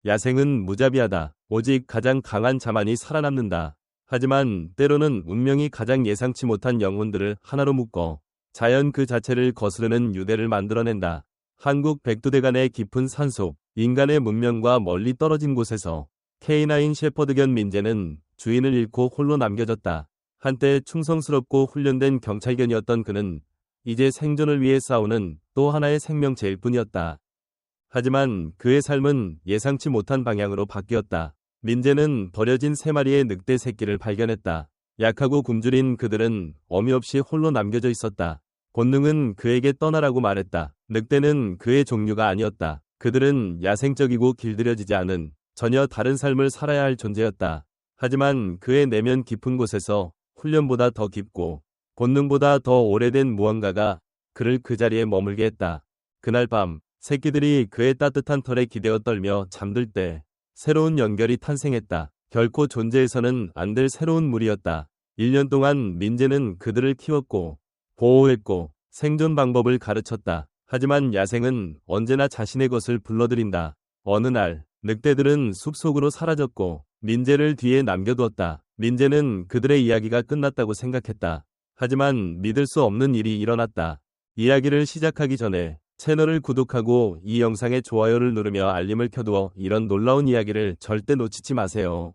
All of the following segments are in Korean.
야생은 무자비하다. 오직 가장 강한 자만이 살아남는다. 하지만 때로는 운명이 가장 예상치 못한 영혼들을 하나로 묶어 자연 그 자체를 거스르는 유대를 만들어낸다. 한국 백두대간의 깊은 산속, 인간의 문명과 멀리 떨어진 곳에서 K9 셰퍼드견 민재는 주인을 잃고 홀로 남겨졌다. 한때 충성스럽고 훈련된 경찰견이었던 그는 이제 생존을 위해 싸우는 또 하나의 생명체일 뿐이었다. 하지만 그의 삶은 예상치 못한 방향으로 바뀌었다. 민재는 버려진 3마리의 늑대 새끼를 발견했다. 약하고 굶주린 그들은 어미 없이 홀로 남겨져 있었다. 본능은 그에게 떠나라고 말했다. 늑대는 그의 종류가 아니었다. 그들은 야생적이고 길들여지지 않은 전혀 다른 삶을 살아야 할 존재였다. 하지만 그의 내면 깊은 곳에서 훈련보다 더 깊고 본능보다 더 오래된 무언가가 그를 그 자리에 머물게 했다. 그날 밤 새끼들이 그의 따뜻한 털에 기대어 떨며 잠들 때 새로운 연결이 탄생했다. 결코 존재해서는 안 될 새로운 무리였다. 1년 동안 민재는 그들을 키웠고 보호했고 생존 방법을 가르쳤다. 하지만 야생은 언제나 자신의 것을 불러들인다. 어느 날 늑대들은 숲속으로 사라졌고 민재를 뒤에 남겨두었다. 민재는 그들의 이야기가 끝났다고 생각했다. 하지만 믿을 수 없는 일이 일어났다. 이야기를 시작하기 전에 채널을 구독하고 이 영상에 좋아요를 누르며 알림을 켜두어 이런 놀라운 이야기를 절대 놓치지 마세요.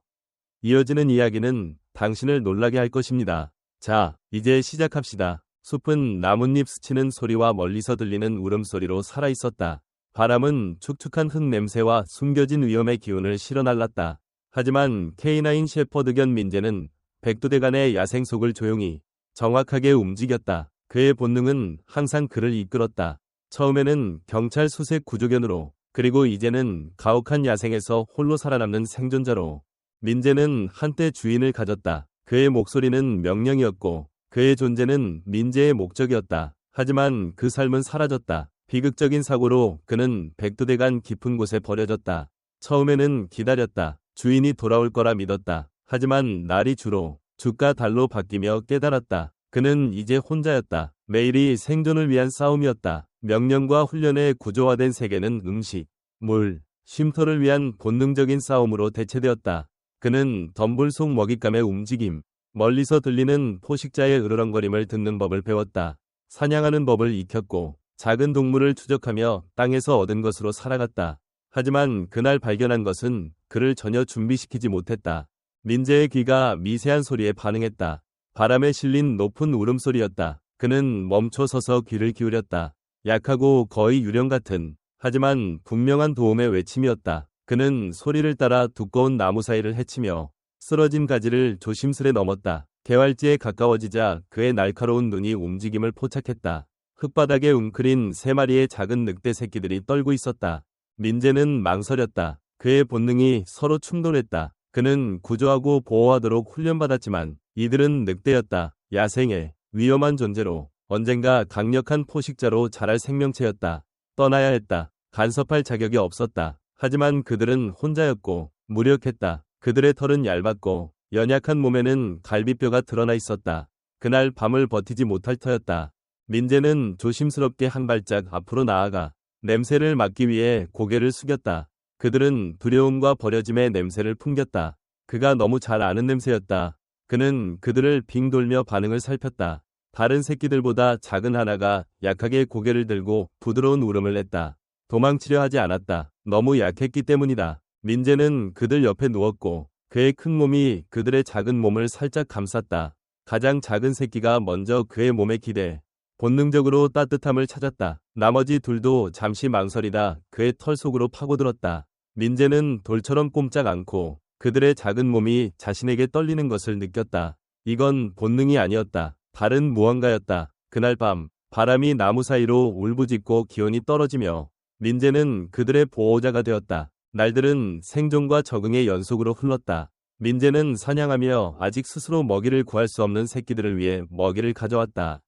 이어지는 이야기는 당신을 놀라게 할 것입니다. 자, 이제 시작합시다. 숲은 나뭇잎 스치는 소리와 멀리서 들리는 울음소리로 살아있었다. 바람은 축축한 흙 냄새와 숨겨진 위험의 기운을 실어날랐다. 하지만 K9 셰퍼드견 민재는 백두대간의 야생 속을 조용히 정확하게 움직였다. 그의 본능은 항상 그를 이끌었다. 처음에는 경찰 수색 구조견으로, 그리고 이제는 가혹한 야생에서 홀로 살아남는 생존자로. 민재는 한때 주인을 가졌다. 그의 목소리는 명령이었고 그의 존재는 민재의 목적이었다. 하지만 그 삶은 사라졌다. 비극적인 사고로 그는 백두대간 깊은 곳에 버려졌다. 처음에는 기다렸다. 주인이 돌아올 거라 믿었다. 하지만 날이 주로 주가 달로 바뀌며 깨달았다. 그는 이제 혼자였다. 매일이 생존을 위한 싸움이었다. 명령과 훈련에 구조화된 세계는 음식, 물, 쉼터를 위한 본능적인 싸움으로 대체되었다. 그는 덤불 속 먹잇감의 움직임, 멀리서 들리는 포식자의 으르렁거림을 듣는 법을 배웠다. 사냥하는 법을 익혔고 작은 동물을 추적하며 땅에서 얻은 것으로 살아갔다. 하지만 그날 발견한 것은 그를 전혀 준비시키지 못했다. 민재의 귀가 미세한 소리에 반응했다. 바람에 실린 높은 울음소리였다. 그는 멈춰 서서 귀를 기울였다. 약하고 거의 유령 같은, 하지만 분명한 도움의 외침이었다. 그는 소리를 따라 두꺼운 나무 사이를 헤치며 쓰러진 가지를 조심스레 넘었다. 개활지에 가까워지자 그의 날카로운 눈이 움직임을 포착했다. 흙바닥에 웅크린 3마리의 작은 늑대 새끼들이 떨고 있었다. 민재는 망설였다. 그의 본능이 서로 충돌했다. 그는 구조하고 보호하도록 훈련받았지만 이들은 늑대였다. 야생의 위험한 존재로, 언젠가 강력한 포식자로 자랄 생명체였다. 떠나야 했다. 간섭할 자격이 없었다. 하지만 그들은 혼자였고 무력했다. 그들의 털은 얇았고 연약한 몸에는 갈비뼈가 드러나 있었다. 그날 밤을 버티지 못할 터였다. 민재는 조심스럽게 한 발짝 앞으로 나아가 냄새를 맡기 위해 고개를 숙였다. 그들은 두려움과 버려짐의 냄새를 풍겼다. 그가 너무 잘 아는 냄새였다. 그는 그들을 빙 돌며 반응을 살폈다. 다른 새끼들보다 작은 하나가 약하게 고개를 들고 부드러운 울음을 냈다. 도망치려 하지 않았다. 너무 약했기 때문이다. 민재는 그들 옆에 누웠고 그의 큰 몸이 그들의 작은 몸을 살짝 감쌌다. 가장 작은 새끼가 먼저 그의 몸에 기대 본능적으로 따뜻함을 찾았다. 나머지 둘도 잠시 망설이다 그의 털 속으로 파고들었다. 민재는 돌처럼 꼼짝 않고 그들의 작은 몸이 자신에게 떨리는 것을 느꼈다. 이건 본능이 아니었다. 다른 무언가였다. 그날 밤 바람이 나무 사이로 울부짖고 기온이 떨어지며 민재는 그들의 보호자가 되었다. 날들은 생존과 적응의 연속으로 흘렀다. 민재는 사냥하며 아직 스스로 먹이를 구할 수 없는 새끼들을 위해 먹이를 가져왔다.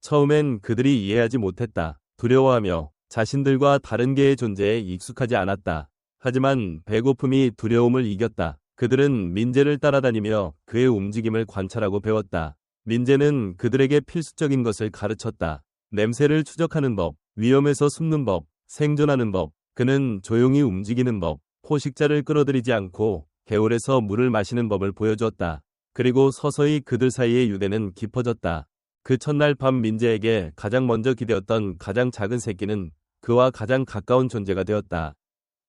처음엔 그들이 이해하지 못했다. 두려워하며 자신들과 다른 개의 존재에 익숙하지 않았다. 하지만 배고픔이 두려움을 이겼다. 그들은 민재를 따라다니며 그의 움직임을 관찰하고 배웠다. 민재는 그들에게 필수적인 것을 가르쳤다. 냄새를 추적하는 법, 위험에서 숨는 법, 생존하는 법. 그는 조용히 움직이는 법, 포식자를 끌어들이지 않고 개울에서 물을 마시는 법을 보여주었다. 그리고 서서히 그들 사이의 유대는 깊어졌다. 그 첫날 밤 민재에게 가장 먼저 기대었던 가장 작은 새끼는 그와 가장 가까운 존재가 되었다.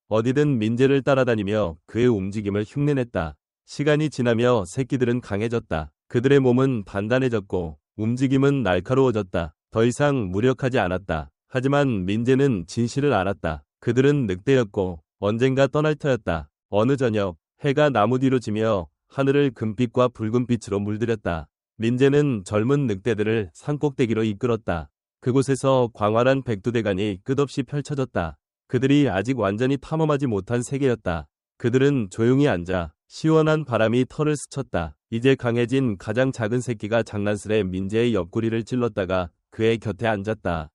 어디든 민재를 따라다니며 그의 움직임을 흉내냈다. 시간이 지나며 새끼들은 강해졌다. 그들의 몸은 단단해졌고 움직임은 날카로워졌다. 더 이상 무력하지 않았다. 하지만 민재는 진실을 알았다. 그들은 늑대였고 언젠가 떠날 터였다. 어느 저녁 해가 나무 뒤로 지며 하늘을 금빛과 붉은빛으로 물들였다. 민재는 젊은 늑대들을 산꼭대기로 이끌었다. 그곳에서 광활한 백두대간이 끝없이 펼쳐졌다. 그들이 아직 완전히 탐험하지 못한 세계였다. 그들은 조용히 앉아 시원한 바람이 털을 스쳤다. 이제 강해진 가장 작은 새끼가 장난스레 민재의 옆구리를 찔렀다가 그의 곁에 앉았다.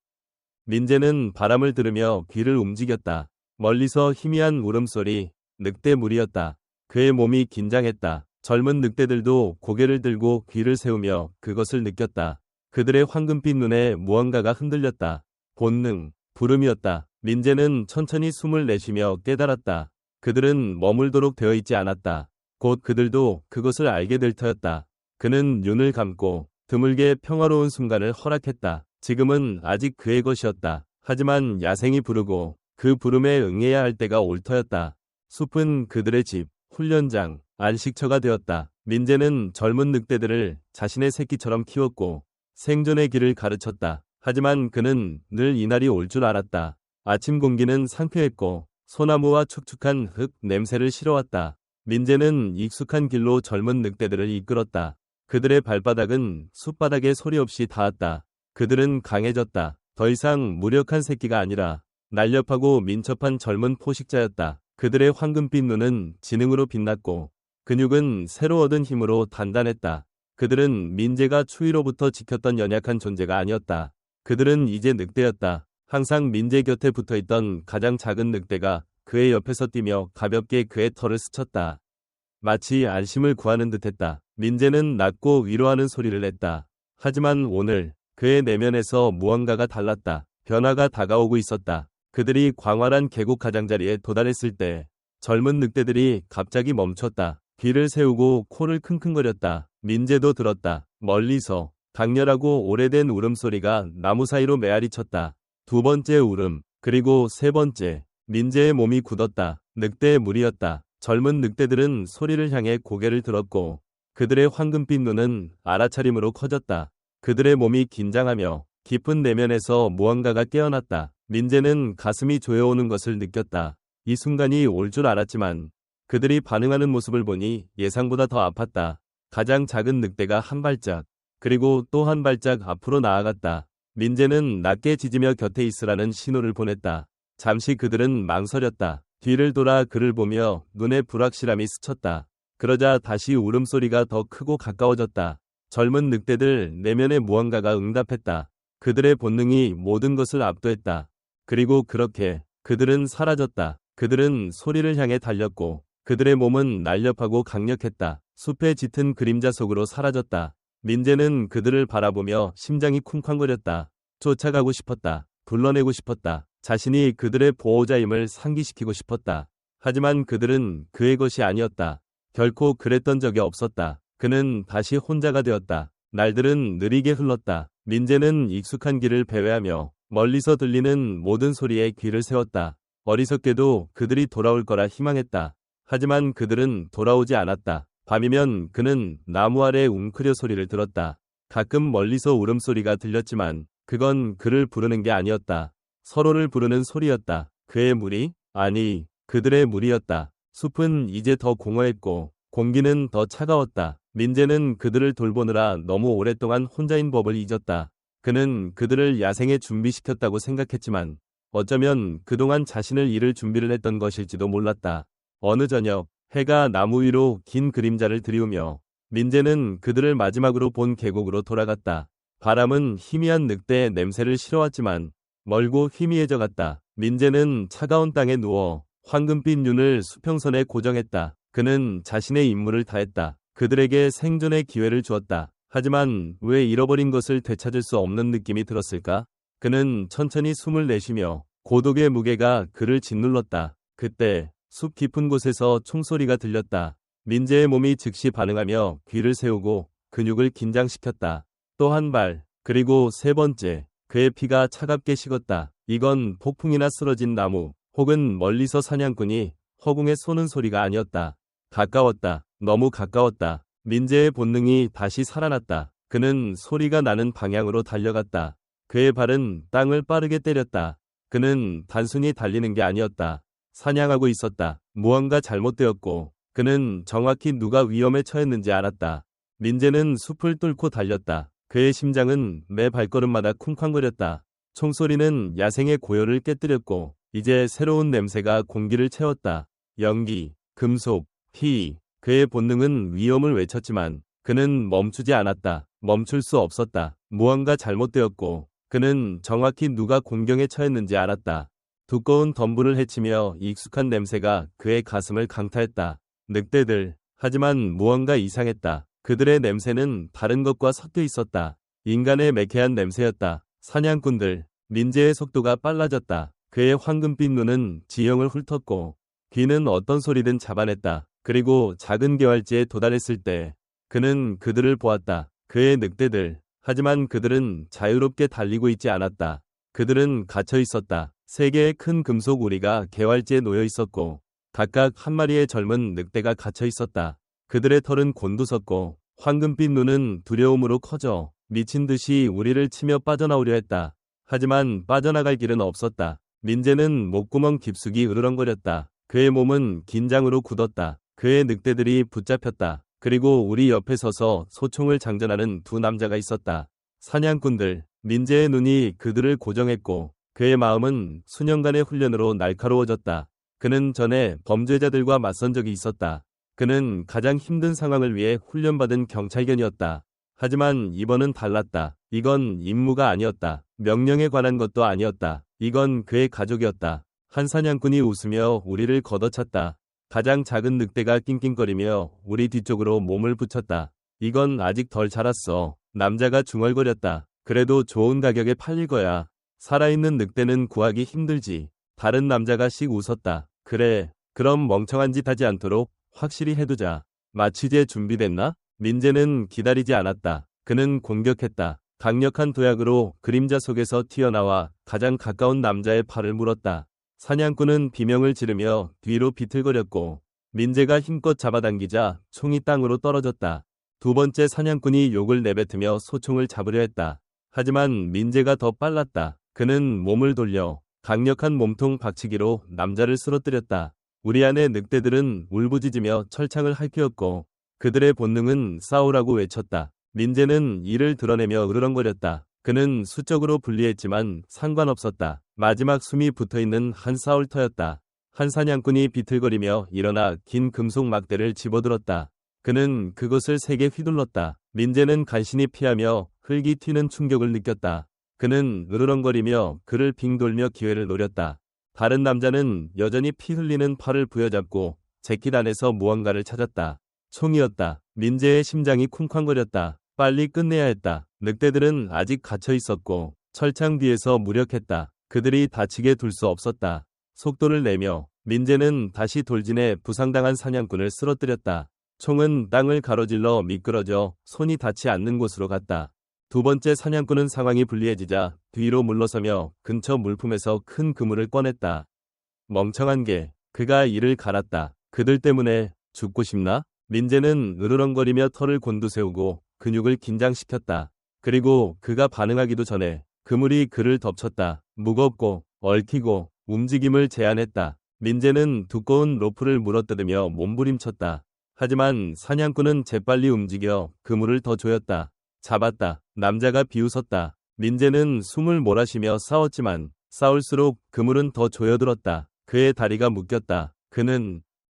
민재는 바람을 들으며 귀를 움직였다. 멀리서 희미한 울음소리, 늑대 무리였다. 그의 몸이 긴장했다. 젊은 늑대들도 고개를 들고 귀를 세우며 그것을 느꼈다. 그들의 황금빛 눈에 무언가가 흔들렸다. 본능, 부름이었다. 민재는 천천히 숨을 내쉬며 깨달았다. 그들은 머물도록 되어 있지 않았다. 곧 그들도 그것을 알게 될 터였다. 그는 눈을 감고 드물게 평화로운 순간을 허락했다. 지금은 아직 그의 것이었다. 하지만 야생이 부르고 그 부름에 응해야 할 때가 올 터였다. 숲은 그들의 집, 훈련장, 안식처가 되었다. 민재는 젊은 늑대들을 자신의 새끼처럼 키웠고 생존의 길을 가르쳤다. 하지만 그는 늘 이날이 올 줄 알았다. 아침 공기는 상쾌했고 소나무와 축축한 흙 냄새를 실어왔다. 민재는 익숙한 길로 젊은 늑대들을 이끌었다. 그들의 발바닥은 숲바닥에 소리 없이 닿았다. 그들은 강해졌다. 더 이상 무력한 새끼가 아니라 날렵하고 민첩한 젊은 포식자였다. 그들의 황금빛 눈은 지능으로 빛났고 근육은 새로 얻은 힘으로 단단했다. 그들은 민재가 추위로부터 지켰던 연약한 존재가 아니었다. 그들은 이제 늑대였다. 항상 민재 곁에 붙어있던 가장 작은 늑대가 그의 옆에서 뛰며 가볍게 그의 털을 스쳤다. 마치 안심을 구하는 듯했다. 민재는 낮고 위로하는 소리를 냈다. 하지만 오늘 그의 내면에서 무언가가 달랐다. 변화가 다가오고 있었다. 그들이 광활한 계곡 가장자리에 도달했을 때 젊은 늑대들이 갑자기 멈췄다. 귀를 세우고 코를 킁킁거렸다. 민재도 들었다. 멀리서 강렬하고 오래된 울음소리가 나무 사이로 메아리 쳤다. 두 번째 울음, 그리고 세 번째. 민재의 몸이 굳었다. 늑대의 무리였다. 젊은 늑대들은 소리를 향해 고개를 들었고 그들의 황금빛 눈은 알아차림으로 커졌다. 그들의 몸이 긴장하며 깊은 내면에서 무언가가 깨어났다. 민재는 가슴이 조여오는 것을 느꼈다. 이 순간이 올 줄 알았지만 그들이 반응하는 모습을 보니 예상보다 더 아팠다. 가장 작은 늑대가 한 발짝, 그리고 또 한 발짝 앞으로 나아갔다. 민재는 낮게 짖으며 곁에 있으라는 신호를 보냈다. 잠시 그들은 망설였다. 뒤를 돌아 그를 보며 눈에 불확실함이 스쳤다. 그러자 다시 울음소리가 더 크고 가까워졌다. 젊은 늑대들 내면의 무언가가 응답했다. 그들의 본능이 모든 것을 압도했다. 그리고 그렇게 그들은 사라졌다. 그들은 소리를 향해 달렸고 그들의 몸은 날렵하고 강력했다. 숲의 짙은 그림자 속으로 사라졌다. 민재는 그들을 바라보며 심장이 쿵쾅거렸다. 쫓아가고 싶었다. 불러내고 싶었다. 자신이 그들의 보호자임을 상기시키고 싶었다. 하지만 그들은 그의 것이 아니었다. 결코 그랬던 적이 없었다. 그는 다시 혼자가 되었다. 날들은 느리게 흘렀다. 민재는 익숙한 길을 배회하며 멀리서 들리는 모든 소리에 귀를 세웠다. 어리석게도 그들이 돌아올 거라 희망했다. 하지만 그들은 돌아오지 않았다. 밤이면 그는 나무 아래 웅크려 소리를 들었다. 가끔 멀리서 울음소리가 들렸지만 그건 그를 부르는 게 아니었다. 서로를 부르는 소리였다. 그의 무리? 아니, 그들의 무리였다. 숲은 이제 더 공허했고 공기는 더 차가웠다. 민재는 그들을 돌보느라 너무 오랫동안 혼자인 법을 잊었다. 그는 그들을 야생에 준비시켰다고 생각했지만 어쩌면 그동안 자신을 잃을 준비를 했던 것일지도 몰랐다. 어느 저녁 해가 나무 위로 긴 그림자를 드리우며 민재는 그들을 마지막으로 본 계곡으로 돌아갔다. 바람은 희미한 늑대의 냄새를 실어왔지만 멀고 희미해져 갔다. 민재는 차가운 땅에 누워 황금빛 눈을 수평선에 고정했다. 그는 자신의 임무를 다했다. 그들에게 생존의 기회를 주었다. 하지만 왜 잃어버린 것을 되찾을 수 없는 느낌이 들었을까? 그는 천천히 숨을 내쉬며 고독의 무게가 그를 짓눌렀다. 그때 숲 깊은 곳에서 총소리가 들렸다. 민재의 몸이 즉시 반응하며 귀를 세우고 근육을 긴장시켰다. 또 한 발, 그리고 세 번째, 그의 피가 차갑게 식었다. 이건 폭풍이나 쓰러진 나무, 혹은 멀리서 사냥꾼이 허공에 쏘는 소리가 아니었다. 가까웠다. 너무 가까웠다. 민재의 본능이 다시 살아났다. 그는 소리가 나는 방향으로 달려갔다. 그의 발은 땅을 빠르게 때렸다. 그는 단순히 달리는 게 아니었다. 사냥하고 있었다. 무언가 잘못되었고 그는 정확히 누가 위험에 처했는지 알았다. 민재는 숲을 뚫고 달렸다. 그의 심장은 매 발걸음마다 쿵쾅거렸다. 총소리는 야생의 고요를 깨뜨렸고 이제 새로운 냄새가 공기를 채웠다. 연기, 금속, 피. 그의 본능은 위험을 외쳤지만 그는 멈추지 않았다. 멈출 수 없었다. 무언가 잘못되었고 그는 정확히 누가 공경에 처했는지 알았다. 두꺼운 덤불을 헤치며 익숙한 냄새가 그의 가슴을 강타했다. 늑대들. 하지만 무언가 이상했다. 그들의 냄새는 다른 것과 섞여 있었다. 인간의 매캐한 냄새였다. 사냥꾼들. 민재의 속도가 빨라졌다. 그의 황금빛 눈은 지형을 훑었고 귀는 어떤 소리든 잡아냈다. 그리고 작은 개활지에 도달했을 때 그는 그들을 보았다. 그의 늑대들. 하지만 그들은 자유롭게 달리고 있지 않았다. 그들은 갇혀 있었다. 세 개의 큰 금속 우리가 개활지에 놓여 있었고 각각 한 마리의 젊은 늑대가 갇혀 있었다. 그들의 털은 곤두섰고 황금빛 눈은 두려움으로 커져 미친 듯이 우리를 치며 빠져나오려 했다. 하지만 빠져나갈 길은 없었다. 민재는 목구멍 깊숙이 으르렁거렸다. 그의 몸은 긴장으로 굳었다. 그의 늑대들이 붙잡혔다. 그리고 우리 옆에 서서 소총을 장전하는 두 남자가 있었다. 사냥꾼들. 민재의 눈이 그들을 고정했고 그의 마음은 수년간의 훈련으로 날카로워졌다. 그는 전에 범죄자들과 맞선 적이 있었다. 그는 가장 힘든 상황을 위해 훈련받은 경찰견이었다. 하지만 이번은 달랐다. 이건 임무가 아니었다. 명령에 관한 것도 아니었다. 이건 그의 가족이었다. 한 사냥꾼이 웃으며 우리를 걷어찼다. 가장 작은 늑대가 낑낑거리며 우리 뒤쪽으로 몸을 붙였다. 이건 아직 덜 자랐어. 남자가 중얼거렸다. 그래도 좋은 가격에 팔릴 거야. 살아있는 늑대는 구하기 힘들지. 다른 남자가 씩 웃었다. 그래. 그럼 멍청한 짓 하지 않도록 확실히 해두자. 마취제 준비됐나? 민재는 기다리지 않았다. 그는 공격했다. 강력한 도약으로 그림자 속에서 튀어나와 가장 가까운 남자의 팔을 물었다. 사냥꾼은 비명을 지르며 뒤로 비틀거렸고 민재가 힘껏 잡아당기자 총이 땅으로 떨어졌다. 두 번째 사냥꾼이 욕을 내뱉으며 소총을 잡으려 했다. 하지만 민재가 더 빨랐다. 그는 몸을 돌려 강력한 몸통 박치기로 남자를 쓰러뜨렸다. 우리 안의 늑대들은 울부짖으며 철창을 핥히었고 그들의 본능은 싸우라고 외쳤다. 민재는 이를 드러내며 으르렁거렸다. 그는 수적으로 불리했지만 상관없었다. 마지막 숨이 붙어있는 한 싸울터였다. 한 사냥꾼이 비틀거리며 일어나 긴 금속 막대를 집어들었다. 그는 그것을 세게 휘둘렀다. 민재는 간신히 피하며 흙이 튀는 충격을 느꼈다. 그는 으르렁거리며 그를 빙 돌며 기회를 노렸다. 다른 남자는 여전히 피 흘리는 팔을 부여잡고 재킷 안에서 무언가를 찾았다. 총이었다. 민재의 심장이 쿵쾅거렸다. 빨리 끝내야 했다. 늑대들은 아직 갇혀 있었고 철창 뒤에서 무력했다. 그들이 다치게 둘 수 없었다. 속도를 내며 민재는 다시 돌진해 부상당한 사냥꾼을 쓰러뜨렸다. 총은 땅을 가로질러 미끄러져 손이 닿지 않는 곳으로 갔다. 두 번째 사냥꾼은 상황이 불리해지자 뒤로 물러서며 근처 물품에서 큰 그물을 꺼냈다. 멍청한 개. 그가 이를 갈았다. 그들 때문에 죽고 싶나? 민재는 으르렁거리며 털을 곤두세우고 근육을 긴장시켰다. 그리고 그가 반응하기도 전에 그물이 그를 덮쳤다. 무겁고 얽히고 움직임을 제한했다. 민재는 두꺼운 로프를 물어뜯으며 몸부림쳤다. 하지만 사냥꾼은 재빨리 움직여 그물을 더 조였다. 잡았다. 남자가 비웃었다. 민재는 숨을 몰아쉬며 싸웠지만 싸울수록 그물은 더 조여들었다. 그의 다리가 묶였다.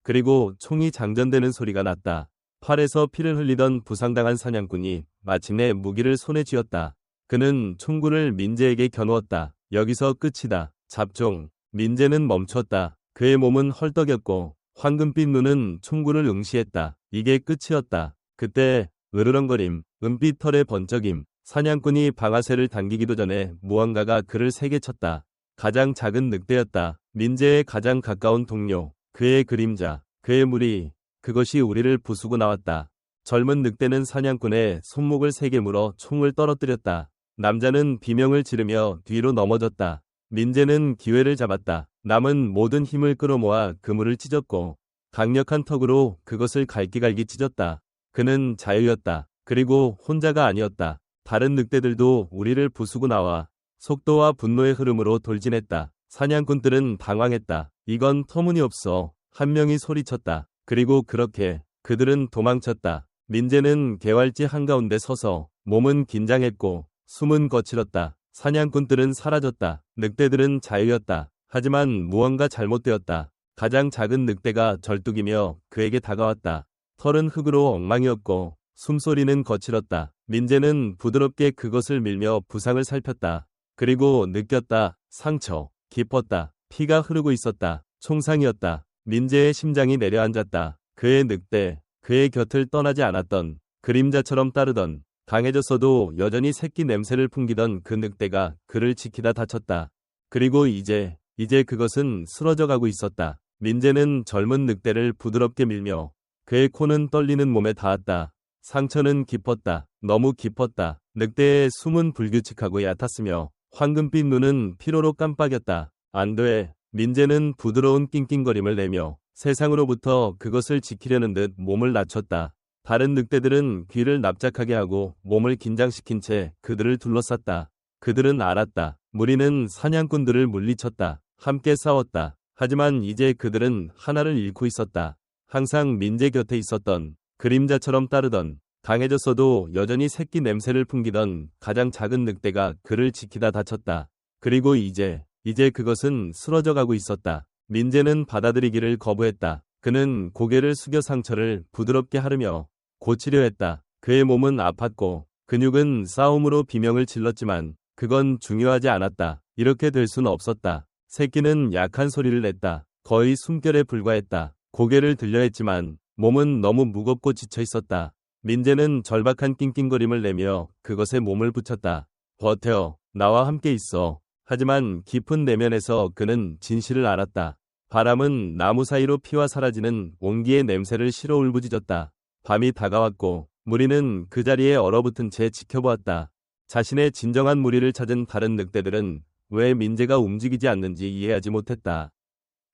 그리고 총이 장전되는 소리가 났다. 팔에서 피를 흘리던 부상당한 사냥꾼이 마침내 무기를 손에 쥐었다. 그는 총구를 민재에게 겨누었다. 여기서 끝이다. 잡종. 민재는 멈췄다. 그의 몸은 헐떡였고 황금빛 눈은 총구를 응시했다. 이게 끝이었다. 그때 으르렁거림, 은빛 털의 번쩍임. 사냥꾼이 방아쇠를 당기기도 전에 무언가가 그를 세게 쳤다. 가장 작은 늑대였다. 민재의 가장 가까운 동료. 그의 그림자, 그의 무리, 그것이 우리를 부수고 나왔다. 젊은 늑대는 사냥꾼의 손목을 세게 물어 총을 떨어뜨렸다. 남자는 비명을 지르며 뒤로 넘어졌다. 민재는 기회를 잡았다. 남은 모든 힘을 끌어모아 그물을 찢었고 강력한 턱으로 그것을 갈기갈기 찢었다. 그는 자유였다. 그리고 혼자가 아니었다. 다른 늑대들도 우리를 부수고 나와 속도와 분노의 흐름으로 돌진했다. 사냥꾼들은 당황했다. 이건 터무니없어. 한 명이 소리쳤다. 그리고 그렇게 그들은 도망쳤다. 민재는 개활지 한가운데 서서 몸은 긴장했고 숨은 거칠었다. 사냥꾼들은 사라졌다. 늑대들은 자유였다. 하지만 무언가 잘못되었다. 가장 작은 늑대가 절뚝이며 그에게 다가왔다. 털은 흙으로 엉망이었고 숨소리는 거칠었다. 민재는 부드럽게 그것을 밀며 부상을 살폈다. 그리고 느꼈다. 상처. 깊었다. 피가 흐르고 있었다. 총상이었다. 민재의 심장이 내려앉았다. 그의 늑대, 그의 곁을 떠나지 않았던, 그림자처럼 따르던, 강해졌어도 여전히 새끼 냄새를 풍기던 그 늑대가 그를 지키다 다쳤다. 그리고 이제 그것은 쓰러져가고 있었다. 민재는 젊은 늑대를 부드럽게 밀며 그의 코는 떨리는 몸에 닿았다. 상처는 깊었다. 너무 깊었다. 늑대의 숨은 불규칙하고 얕았으며 황금빛 눈은 피로로 깜빡였다. 안 돼. 민재는 부드러운 낑낑거림을 내며 세상으로부터 그것을 지키려는 듯 몸을 낮췄다. 다른 늑대들은 귀를 납작하게 하고 몸을 긴장시킨 채 그들을 둘러쌌다. 그들은 알았다. 무리는 사냥꾼들을 물리쳤다. 함께 싸웠다. 하지만 이제 그들은 하나를 잃고 있었다. 항상 민재 곁에 있었던, 그림자처럼 따르던, 강해졌어도 여전히 새끼 냄새를 풍기던 가장 작은 늑대가 그를 지키다 다쳤다. 그리고 이제 그것은 쓰러져가고 있었다. 민재는 받아들이기를 거부했다. 그는 고개를 숙여 상처를 부드럽게 하르며 고치려 했다. 그의 몸은 아팠고 근육은 싸움으로 비명을 질렀지만 그건 중요하지 않았다. 이렇게 될 수는 없었다. 새끼는 약한 소리를 냈다. 거의 숨결에 불과했다. 고개를 들려 했지만 몸은 너무 무겁고 지쳐 있었다. 민재는 절박한 낑낑거림을 내며 그것에 몸을 붙였다. 버텨. 나와 함께 있어. 하지만 깊은 내면에서 그는 진실을 알았다. 바람은 나무 사이로 피와 사라지는 온기의 냄새를 실어 울부짖었다. 밤이 다가왔고 무리는 그 자리에 얼어붙은 채 지켜보았다. 자신의 진정한 무리를 찾은 다른 늑대들은 왜 민재가 움직이지 않는지 이해하지 못했다.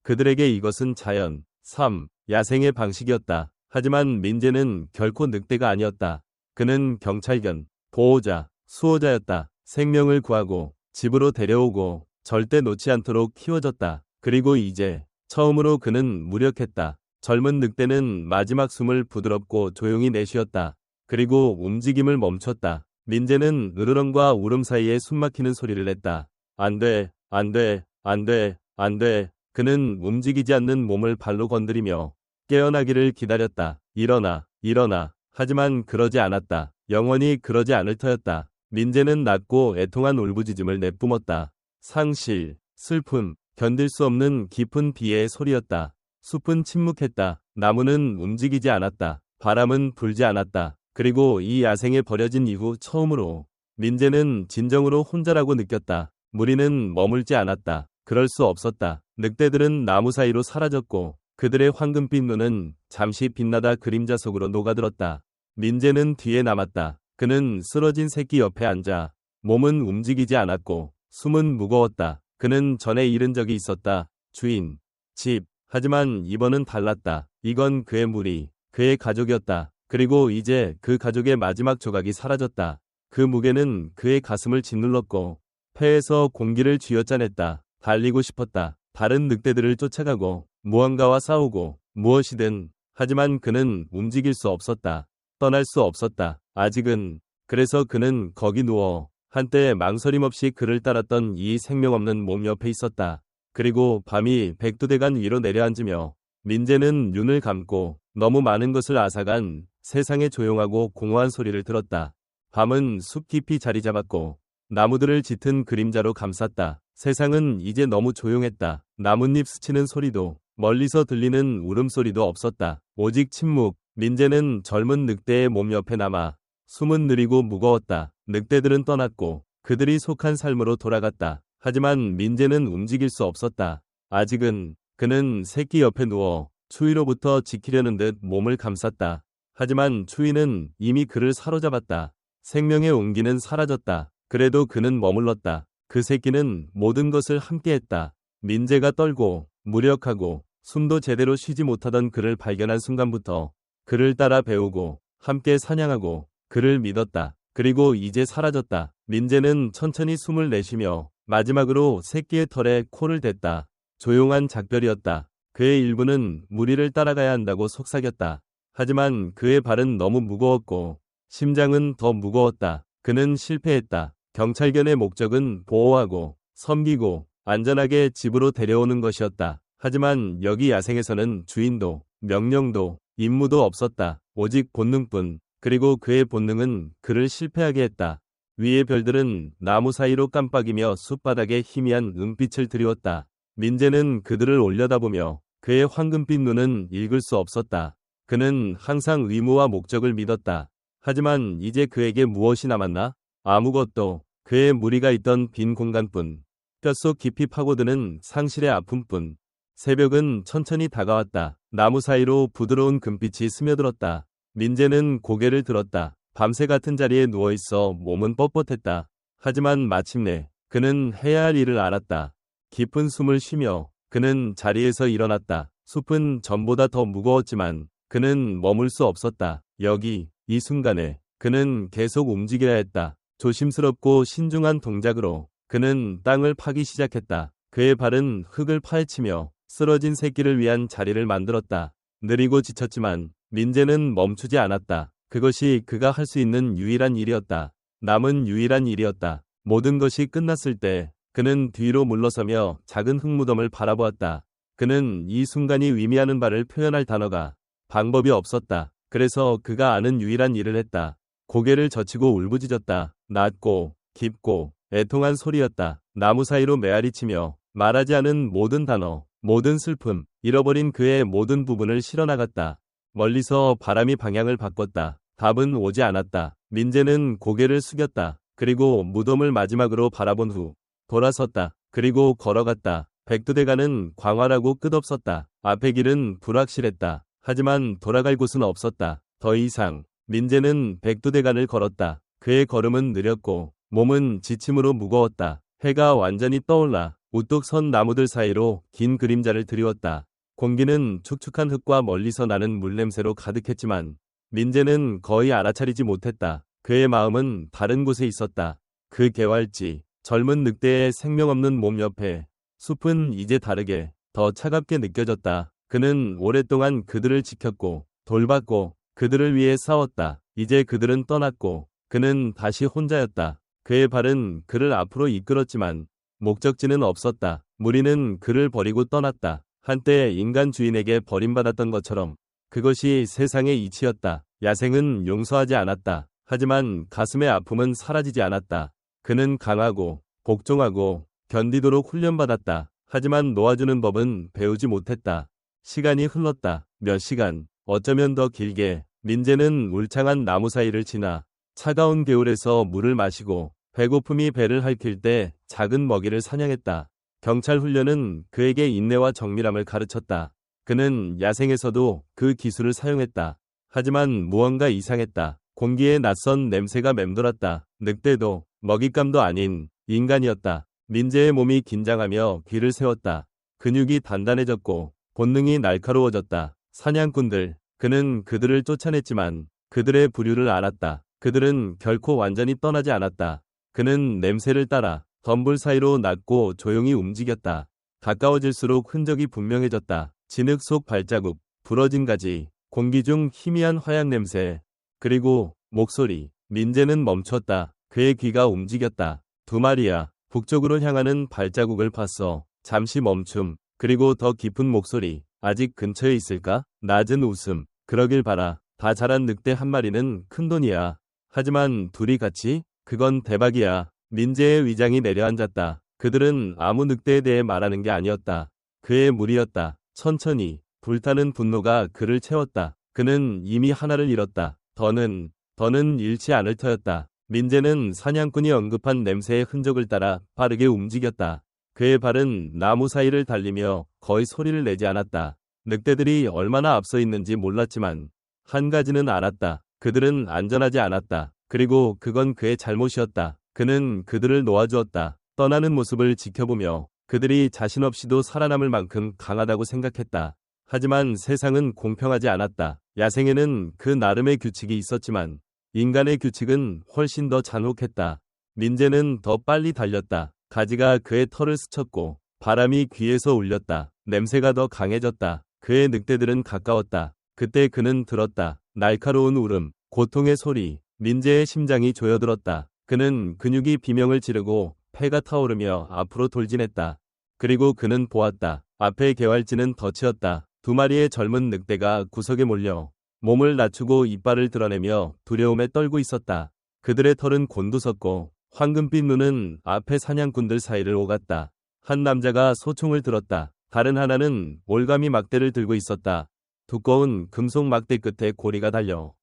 그들에게 이것은 자연, 삶, 야생의 방식이었다. 하지만 민재는 결코 늑대가 아니었다. 그는 경찰견, 보호자, 수호자였다. 생명을 구하고 집으로 데려오고 절대 놓지 않도록 키워졌다. 그리고 이제 처음으로 그는 무력했다. 젊은 늑대는 마지막 숨을 부드럽고 조용히 내쉬었다. 그리고 움직임을 멈췄다. 민재는 으르렁과 울음 사이에 숨막히는 소리를 냈다. 안 돼, 안 돼, 안 돼, 안 돼. 그는 움직이지 않는 몸을 발로 건드리며 깨어나기를 기다렸다. 일어나, 일어나. 하지만 그러지 않았다. 영원히 그러지 않을 터였다. 민재는 낮고 애통한 울부짖음을 내뿜었다. 상실, 슬픔, 견딜 수 없는 깊은 비애의 소리였다. 숲은 침묵했다. 나무는 움직이지 않았다. 바람은 불지 않았다. 그리고 이 야생에 버려진 이후 처음으로 민재는 진정으로 혼자라고 느꼈다. 무리는 머물지 않았다. 그럴 수 없었다. 늑대들은 나무 사이로 사라졌고 그들의 황금빛 눈은 잠시 빛나다 그림자 속으로 녹아들었다. 민재는 뒤에 남았다. 그는 쓰러진 새끼 옆에 앉아 몸은 움직이지 않았고 숨은 무거웠다. 그는 전에 잃은 적이 있었다. 주인, 집. 하지만 이번은 달랐다. 이건 그의 무리, 그의 가족이었다. 그리고 이제 그 가족의 마지막 조각이 사라졌다. 그 무게는 그의 가슴을 짓눌렀고 폐에서 공기를 쥐어짜냈다. 달리고 싶었다. 다른 늑대들을 쫓아가고 무언가와 싸우고 무엇이든. 하지만 그는 움직일 수 없었다. 떠날 수 없었다. 아직은. 그래서 그는 거기 누워 한때 망설임 없이 그를 따랐던 이 생명 없는 몸 옆에 있었다. 그리고 밤이 백두대간 위로 내려앉으며 민재는 눈을 감고 너무 많은 것을 앗아간 세상의 조용하고 공허한 소리를 들었다. 밤은 숲 깊이 자리 잡았고 나무들을 짙은 그림자로 감쌌다. 세상은 이제 너무 조용했다. 나뭇잎 스치는 소리도 멀리서 들리는 울음소리도 없었다. 오직 침묵. 민재는 젊은 늑대의 몸 옆에 남아 숨은 느리고 무거웠다. 늑대들은 떠났고 그들이 속한 삶으로 돌아갔다. 하지만 민재는 움직일 수 없었다. 아직은. 그는 새끼 옆에 누워 추위로부터 지키려는 듯 몸을 감쌌다. 하지만 추위는 이미 그를 사로잡았다. 생명의 온기는 사라졌다. 그래도 그는 머물렀다. 그 새끼는 모든 것을 함께했다. 민재가 떨고 무력하고 숨도 제대로 쉬지 못하던 그를 발견한 순간부터 그를 따라 배우고 함께 사냥하고 그를 믿었다. 그리고 이제 사라졌다. 민재는 천천히 숨을 내쉬며 마지막으로 새끼의 털에 코를 댔다. 조용한 작별이었다. 그의 일부는 무리를 따라가야 한다고 속삭였다. 하지만 그의 발은 너무 무거웠고 심장은 더 무거웠다. 그는 실패했다. 경찰견의 목적은 보호하고 섬기고 안전하게 집으로 데려오는 것이었다. 하지만 여기 야생에서는 주인도 명령도 임무도 없었다. 오직 본능뿐. 그리고 그의 본능은 그를 실패하게 했다. 위의 별들은 나무 사이로 깜빡이며 숲바닥에 희미한 은빛을 드리웠다. 민재는 그들을 올려다보며 그의 황금빛 눈은 읽을 수 없었다. 그는 항상 의무와 목적을 믿었다. 하지만 이제 그에게 무엇이 남았나? 아무것도. 그의 무리가 있던 빈 공간뿐. 뼛속 깊이 파고드는 상실의 아픔뿐. 새벽은 천천히 다가왔다. 나무 사이로 부드러운 금빛이 스며들었다. 민재는 고개를 들었다. 밤새 같은 자리에 누워있어 몸은 뻣뻣했다. 하지만 마침내 그는 해야 할 일을 알았다. 깊은 숨을 쉬며 그는 자리에서 일어났다. 숲은 전보다 더 무거웠지만 그는 머물 수 없었다. 여기, 이 순간에 그는 계속 움직여야 했다. 조심스럽고 신중한 동작으로 그는 땅을 파기 시작했다. 그의 발은 흙을 파헤치며 쓰러진 새끼를 위한 자리를 만들었다. 느리고 지쳤지만 민재는 멈추지 않았다. 그것이 그가 할 수 있는 유일한 일이었다. 남은 유일한 일이었다. 모든 것이 끝났을 때 그는 뒤로 물러서며 작은 흙무덤을 바라보았다. 그는 이 순간이 의미하는 바를 표현할 단어가 방법이 없었다. 그래서 그가 아는 유일한 일을 했다. 고개를 젖히고 울부짖었다. 낮고 깊고 애통한 소리였다. 나무 사이로 메아리치며 말하지 않은 모든 단어, 모든 슬픔, 잃어버린 그의 모든 부분을 실어나갔다. 멀리서 바람이 방향을 바꿨다. 답은 오지 않았다. 민재는 고개를 숙였다. 그리고 무덤을 마지막으로 바라본 후 돌아섰다. 그리고 걸어갔다. 백두대간은 광활하고 끝없었다. 앞의 길은 불확실했다. 하지만 돌아갈 곳은 없었다. 더 이상. 민재는 백두대간을 걸었다. 그의 걸음은 느렸고 몸은 지침으로 무거웠다. 해가 완전히 떠올라 우뚝 선 나무들 사이로 긴 그림자를 드리웠다. 공기는 축축한 흙과 멀리서 나는 물냄새로 가득했지만 민재는 거의 알아차리지 못했다. 그의 마음은 다른 곳에 있었다. 그 개활지, 젊은 늑대의 생명 없는 몸 옆에 숲은 이제 다르게, 더 차갑게 느껴졌다. 그는 오랫동안 그들을 지켰고 돌봤고 그들을 위해 싸웠다. 이제 그들은 떠났고 그는 다시 혼자였다. 그의 발은 그를 앞으로 이끌었지만 목적지는 없었다. 무리는 그를 버리고 떠났다. 한때 인간 주인에게 버림받았던 것처럼 그것이 세상의 이치였다. 야생은 용서하지 않았다. 하지만 가슴의 아픔은 사라지지 않았다. 그는 강하고 복종하고 견디도록 훈련받았다. 하지만 놓아주는 법은 배우지 못했다. 시간이 흘렀다. 몇 시간, 어쩌면 더 길게. 민재는 울창한 나무 사이를 지나 차가운 겨울에서 물을 마시고 배고픔이 배를 핥힐 때 작은 먹이를 사냥했다. 경찰 훈련은 그에게 인내와 정밀함을 가르쳤다. 그는 야생에서도 그 기술을 사용했다. 하지만 무언가 이상했다. 공기에 낯선 냄새가 맴돌았다. 늑대도 먹잇감도 아닌 인간이었다. 민재의 몸이 긴장하며 귀를 세웠다. 근육이 단단해졌고 본능이 날카로워졌다. 사냥꾼들, 그는 그들을 쫓아냈지만 그들의 부류를 알았다. 그들은 결코 완전히 떠나지 않았다. 그는 냄새를 따라 덤불 사이로 낮고 조용히 움직였다. 가까워질수록 흔적이 분명해졌다. 진흙 속 발자국, 부러진 가지, 공기 중 희미한 화약 냄새, 그리고 목소리. 민재는 멈췄다. 그의 귀가 움직였다. 두 마리야. 북쪽으로 향하는 발자국을 봤어. 잠시 멈춤. 그리고 더 깊은 목소리. 아직 근처에 있을까? 낮은 웃음. 그러길 바라. 다 자란 늑대 한 마리는 큰돈이야. 하지만 둘이 같이? 그건 대박이야. 민재의 위장이 내려앉았다. 그들은 아무 늑대에 대해 말하는 게 아니었다. 그의 무리였다. 천천히 불타는 분노가 그를 채웠다. 그는 이미 하나를 잃었다. 더는 잃지 않을 터였다. 민재는 사냥꾼이 언급한 냄새의 흔적을 따라 빠르게 움직였다. 그의 발은 나무 사이를 달리며 거의 소리를 내지 않았다. 늑대들이 얼마나 앞서 있는지 몰랐지만 한 가지는 알았다. 그들은 안전하지 않았다. 그리고 그건 그의 잘못이었다. 그는 그들을 놓아주었다. 떠나는 모습을 지켜보며 그들이 자신 없이도 살아남을 만큼 강하다고 생각했다. 하지만 세상은 공평하지 않았다. 야생에는 그 나름의 규칙이 있었지만 인간의 규칙은 훨씬 더 잔혹했다. 민재는 더 빨리 달렸다. 가지가 그의 털을 스쳤고 바람이 귀에서 울렸다. 냄새가 더 강해졌다. 그의 늑대들은 가까웠다. 그때 그는 들었다. 날카로운 울음, 고통의 소리, 민재의 심장이 조여들었다. 그는 근육이 비명을 지르고 폐가 타오르며 앞으로 돌진했다. 그리고 그는 보았다. 앞에 개활지는 덫이었다. 두 마리의 젊은 늑대가 구석에 몰려 몸을 낮추고 이빨을 드러내며 두려움에 떨고 있었다. 그들의 털은 곤두섰고 황금빛 눈은 앞에 사냥꾼들 사이를 오갔다. 한 남자가 소총을 들었다. 다른 하나는 올가미 막대를 들고 있었다. 두꺼운 금속 막대 끝에 고리가 달려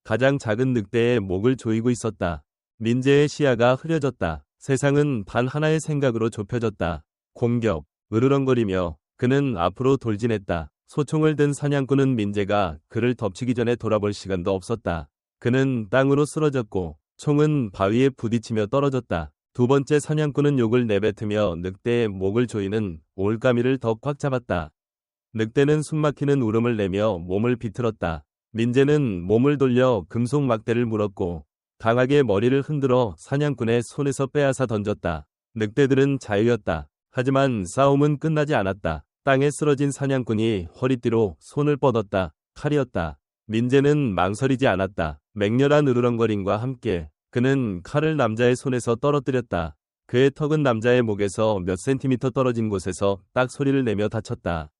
가장 작은 늑대의 목을 조이고 있었다. 민재의 시야가 흐려졌다. 세상은 단 하나의 생각으로 좁혀졌다. 공격, 으르렁거리며 그는 앞으로 돌진했다. 소총을 든 사냥꾼은 민재가 그를 덮치기 전에 돌아볼 시간도 없었다. 그는 땅으로 쓰러졌고 총은 바위에 부딪히며 떨어졌다. 두 번째 사냥꾼은 욕을 내뱉으며 늑대의 목을 조이는 올가미를 더 꽉 잡았다. 늑대는 숨막히는 울음을 내며 몸을 비틀었다. 민재는 몸을 돌려 금속 막대를 물었고 강하게 머리를 흔들어 사냥꾼의 손에서 빼앗아 던졌다. 늑대들은 자유였다. 하지만 싸움은 끝나지 않았다. 땅에 쓰러진 사냥꾼이 허리띠로 손을 뻗었다. 칼이었다. 민재는 망설이지 않았다. 맹렬한 으르렁거림과 함께 그는 칼을 남자의 손에서 떨어뜨렸다. 그의 턱은 남자의 목에서 몇 센티미터 떨어진 곳에서 딱 소리를 내며 닫혔다.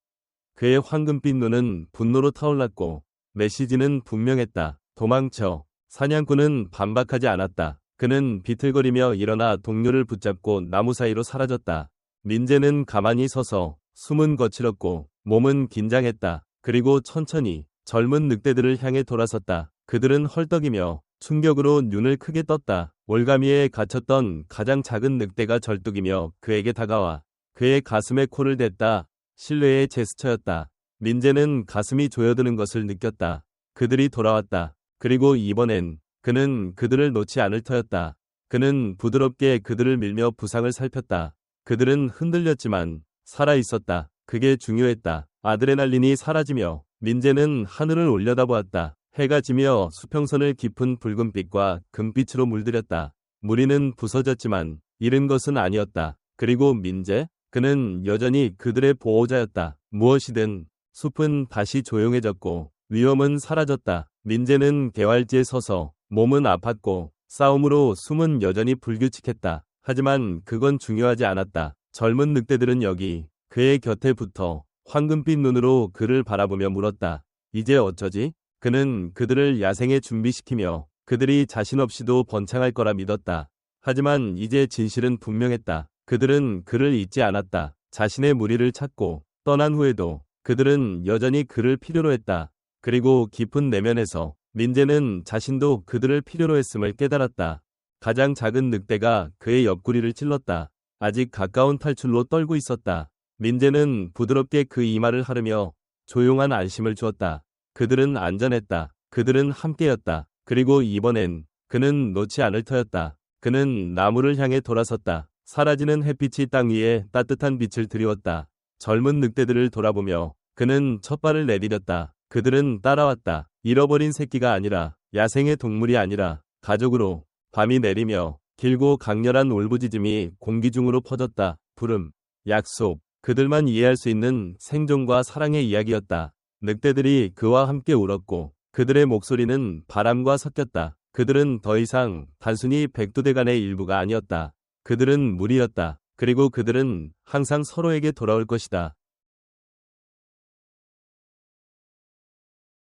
그의 황금빛 눈은 분노로 타올랐고 메시지는 분명했다. 도망쳐. 사냥꾼은 반박하지 않았다. 그는 비틀거리며 일어나 동료를 붙잡고 나무 사이로 사라졌다. 민재는 가만히 서서 숨은 거칠었고 몸은 긴장했다. 그리고 천천히 젊은 늑대들을 향해 돌아섰다. 그들은 헐떡이며 충격으로 눈을 크게 떴다. 올가미에 갇혔던 가장 작은 늑대가 절뚝이며 그에게 다가와 그의 가슴에 코를 댔다. 신뢰의 제스처였다. 민재는 가슴이 조여드는 것을 느꼈다. 그들이 돌아왔다. 그리고 이번엔 그는 그들을 놓지 않을 터였다. 그는 부드럽게 그들을 밀며 부상을 살폈다. 그들은 흔들렸지만 살아있었다. 그게 중요했다. 아드레날린이 사라지며 민재는 하늘을 올려다보았다. 해가 지며 수평선을 깊은 붉은빛과 금빛으로 물들였다. 무리는 부서졌지만 잃은 것은 아니었다. 그리고 민재? 그는 여전히 그들의 보호자였다. 무엇이든 숲은 다시 조용해졌고 위험은 사라졌다. 민재는 개활지에 서서 몸은 아팠고 싸움으로 숨은 여전히 불규칙했다. 하지만 그건 중요하지 않았다. 젊은 늑대들은 여기 그의 곁에 붙어 황금빛 눈으로 그를 바라보며 물었다. 이제 어쩌지? 그는 그들을 야생에 준비시키며 그들이 자신 없이도 번창할 거라 믿었다. 하지만 이제 진실은 분명했다. 그들은 그를 잊지 않았다. 자신의 무리를 찾고 떠난 후에도 그들은 여전히 그를 필요로 했다. 그리고 깊은 내면에서 민재는 자신도 그들을 필요로 했음을 깨달았다. 가장 작은 늑대가 그의 옆구리를 찔렀다. 아직 가까운 탈출로 떨고 있었다. 민재는 부드럽게 그 이마를 하르며 조용한 안심을 주었다. 그들은 안전했다. 그들은 함께였다. 그리고 이번엔 그는 놓지 않을 터였다. 그는 나무를 향해 돌아섰다. 사라지는 햇빛이 땅 위에 따뜻한 빛을 드리웠다. 젊은 늑대들을 돌아보며 그는 첫 발을 내디뎠다. 그들은 따라왔다. 잃어버린 새끼가 아니라 야생의 동물이 아니라 가족으로. 밤이 내리며 길고 강렬한 울부짖음이 공기 중으로 퍼졌다. 부름, 약속, 그들만 이해할 수 있는 생존과 사랑의 이야기였다. 늑대들이 그와 함께 울었고 그들의 목소리는 바람과 섞였다. 그들은 더 이상 단순히 백두대간의 일부가 아니었다. 그들은 무리였다. 그리고 그들은 항상 서로에게 돌아올 것이다.